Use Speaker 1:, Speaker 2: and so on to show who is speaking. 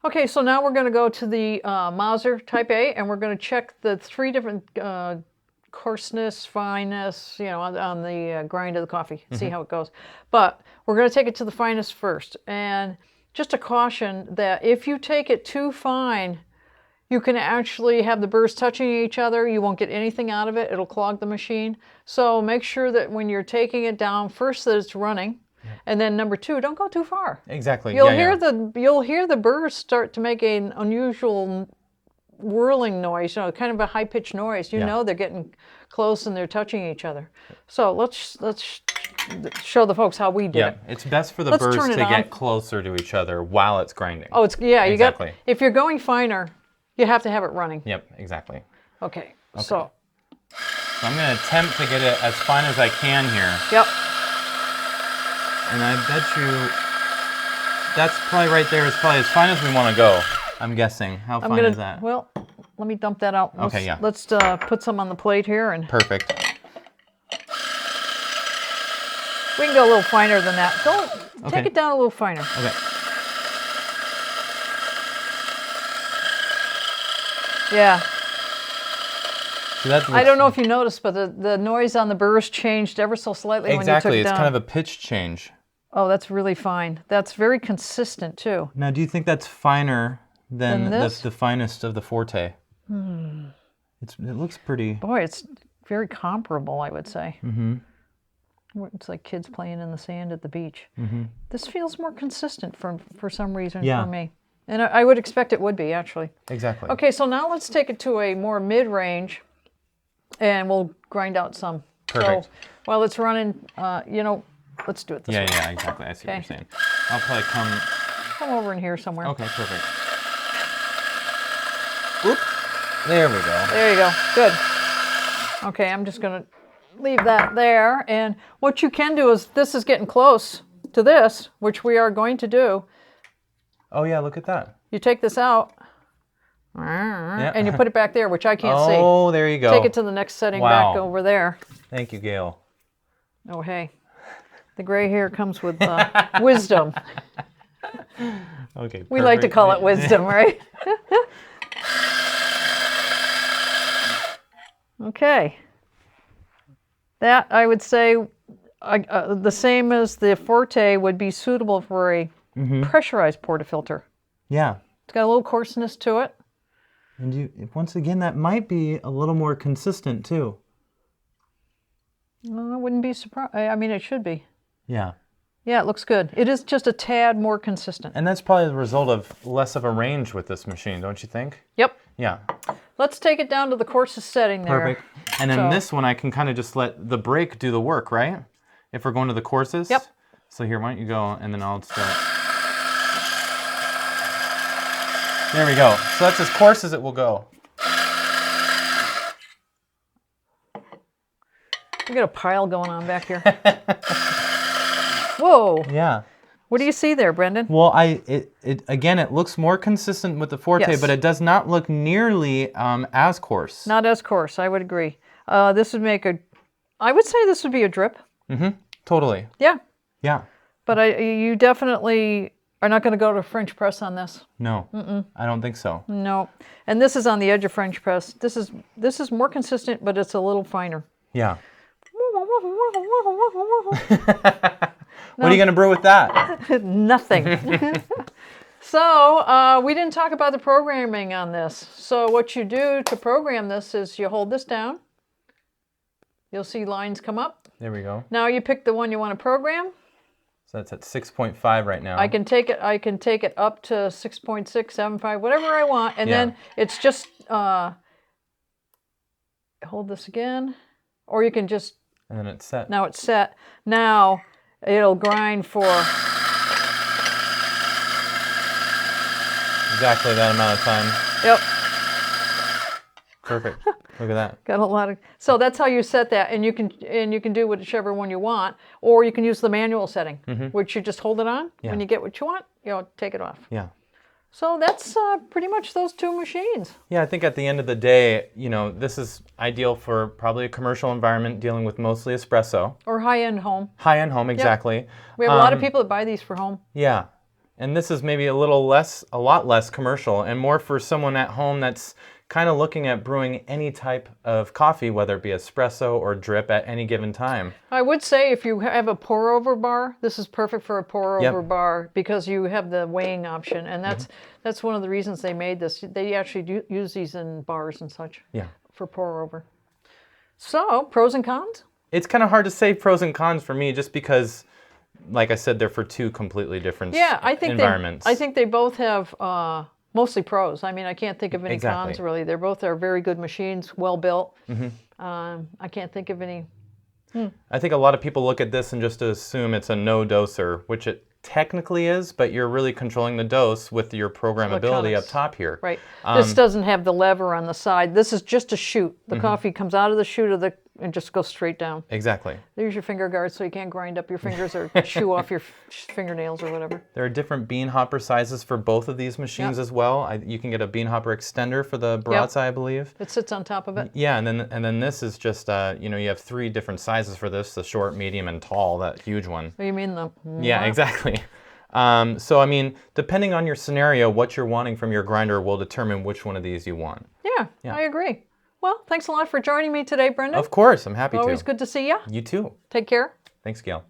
Speaker 1: Okay, so now we're going to go to the Mazzer Type A, and we're going to check the 3 different coarseness, fineness, on the grind of the coffee, see how it goes. But we're going to take it to the finest first. And just a caution that if you take it too fine, you can actually have the burrs touching each other. You won't get anything out of it. It'll clog the machine. So make sure that when you're taking it down, first that it's running. And then number 2, don't go too far.
Speaker 2: Exactly.
Speaker 1: You'll hear the burrs start to make an unusual whirling noise, kind of a high-pitched noise. You know they're getting close and they're touching each other. So let's show the folks how we did it.
Speaker 2: It's best for the burrs to get closer to each other while it's grinding.
Speaker 1: Oh, exactly. If you're going finer, you have to have it running.
Speaker 2: Yep, exactly.
Speaker 1: Okay. So
Speaker 2: I'm going to attempt to get it as fine as I can here.
Speaker 1: Yep.
Speaker 2: And I bet you that's probably right there is probably as fine as we want to go, I'm guessing. How fine is that?
Speaker 1: Well, let me dump that out. Let's put some on the plate here. And
Speaker 2: perfect.
Speaker 1: We can go a little finer than that. Take it down a little finer.
Speaker 2: Okay.
Speaker 1: Yeah.
Speaker 2: So that
Speaker 1: I don't know if you noticed, but the noise on the burrs changed ever so slightly when you took it down.
Speaker 2: Exactly. It's kind of a pitch change.
Speaker 1: Oh, that's really fine. That's very consistent, too.
Speaker 2: Now, do you think that's finer than the finest of the Forte? It looks pretty...
Speaker 1: Boy, it's very comparable, I would say. It's like kids playing in the sand at the beach. This feels more consistent for some reason for me. And I would expect it would be, actually.
Speaker 2: Exactly.
Speaker 1: Okay, so now let's take it to a more mid-range, and we'll grind out some.
Speaker 2: Perfect.
Speaker 1: So while it's running, let's do it this way.
Speaker 2: Yeah, exactly. I see what you're saying. I'll probably
Speaker 1: come over in here somewhere.
Speaker 2: Okay, perfect. Whoop. There we go.
Speaker 1: There you go. Good. Okay, I'm just going to leave that there. And what you can do is, this is getting close to this, which we are going to do.
Speaker 2: Oh, yeah, look at that.
Speaker 1: You take this out, and you put it back there, which I can't see.
Speaker 2: Oh, there you go.
Speaker 1: Take it to the next setting back over there.
Speaker 2: Thank you, Gail.
Speaker 1: Oh, hey. The gray hair comes with wisdom.
Speaker 2: Okay.
Speaker 1: We like to call it wisdom, right? Okay. That, I would say, the same as the Forte would be suitable for a pressurized portafilter.
Speaker 2: Yeah.
Speaker 1: It's got a little coarseness to it.
Speaker 2: And once again, that might be a little more consistent, too.
Speaker 1: Well, I wouldn't be surprised. I mean, it should be.
Speaker 2: Yeah.
Speaker 1: Yeah, it looks good. It is just a tad more consistent.
Speaker 2: And that's probably the result of less of a range with this machine, don't you think?
Speaker 1: Yep.
Speaker 2: Yeah.
Speaker 1: Let's take it down to the coarsest setting there.
Speaker 2: Perfect. And then this one, I can kind of just let the brake do the work, right? If we're going to the coarsest?
Speaker 1: Yep.
Speaker 2: So here, why don't you go, and then I'll start. There we go. So that's as coarse as it will go.
Speaker 1: We got a pile going on back here. Whoa.
Speaker 2: Yeah.
Speaker 1: What do you see there, Brendan?
Speaker 2: Well, again, it looks more consistent with the Forte, but it does not look nearly as coarse.
Speaker 1: Not as coarse, I would agree. This would make I would say this would be a drip.
Speaker 2: Totally.
Speaker 1: Yeah.
Speaker 2: Yeah.
Speaker 1: But you definitely are not going to go to French press on this.
Speaker 2: No. I don't think so.
Speaker 1: No. And this is on the edge of French press. This is more consistent, but it's a little finer.
Speaker 2: Yeah. What are you going to brew with that?
Speaker 1: Nothing. So we didn't talk about the programming on this. So what you do to program this is you hold this down. You'll see lines come up.
Speaker 2: There we go.
Speaker 1: Now you pick the one you want to program.
Speaker 2: So that's at 6.5 right now.
Speaker 1: I can take it up to 6.675, whatever I want, and then it's just hold this again, or you can just.
Speaker 2: And then it's set.
Speaker 1: Now it's set. Now it'll grind for
Speaker 2: exactly that amount of time.
Speaker 1: Yep.
Speaker 2: Perfect. Look at that.
Speaker 1: Got a lot of. So that's how you set that, and you can do whichever one you want, or you can use the manual setting, which you just hold it on. When you get what you want, take it off.
Speaker 2: Yeah.
Speaker 1: So that's pretty much those two machines.
Speaker 2: Yeah, I think at the end of the day, this is ideal for probably a commercial environment dealing with mostly espresso.
Speaker 1: Or high-end home.
Speaker 2: High-end home, exactly.
Speaker 1: Yep. We have a lot of people that buy these for home.
Speaker 2: Yeah. And this is maybe a lot less commercial and more for someone at home that's kind of looking at brewing any type of coffee, whether it be espresso or drip at any given time.
Speaker 1: I would say if you have a pour-over bar, this is perfect for a pour-over bar because you have the weighing option, and that's one of the reasons they made this. They actually use these in bars and such for pour-over. So, pros and cons?
Speaker 2: It's kind of hard to say pros and cons for me just because, like I said, they're for two completely different environments.
Speaker 1: I think they both have mostly pros. I mean, I can't think of any cons really. They both are very good machines, well built. I can't think of any.
Speaker 2: I think a lot of people look at this and just assume it's a no-doser, which it technically is, but you're really controlling the dose with your programmability up top here.
Speaker 1: Right. This doesn't have the lever on the side. This is just a chute. The coffee comes out of the chute and just goes straight down.
Speaker 2: Exactly.
Speaker 1: There's your finger guard so you can't grind up your fingers or chew off your fingernails or whatever.
Speaker 2: There are different bean hopper sizes for both of these machines as well. You can get a bean hopper extender for the Baratza, I believe.
Speaker 1: It sits on top of it.
Speaker 2: Yeah, and then this is just, you have 3 different sizes for this, the short, medium, and tall, that huge one.
Speaker 1: Oh, you mean the...
Speaker 2: Yeah, exactly. So, I mean, depending on your scenario, what you're wanting from your grinder will determine which one of these you want.
Speaker 1: Yeah, I agree. Well, thanks a lot for joining me today, Brendan.
Speaker 2: Of course, I'm happy to.
Speaker 1: Always good to see you.
Speaker 2: You too.
Speaker 1: Take care.
Speaker 2: Thanks, Gail.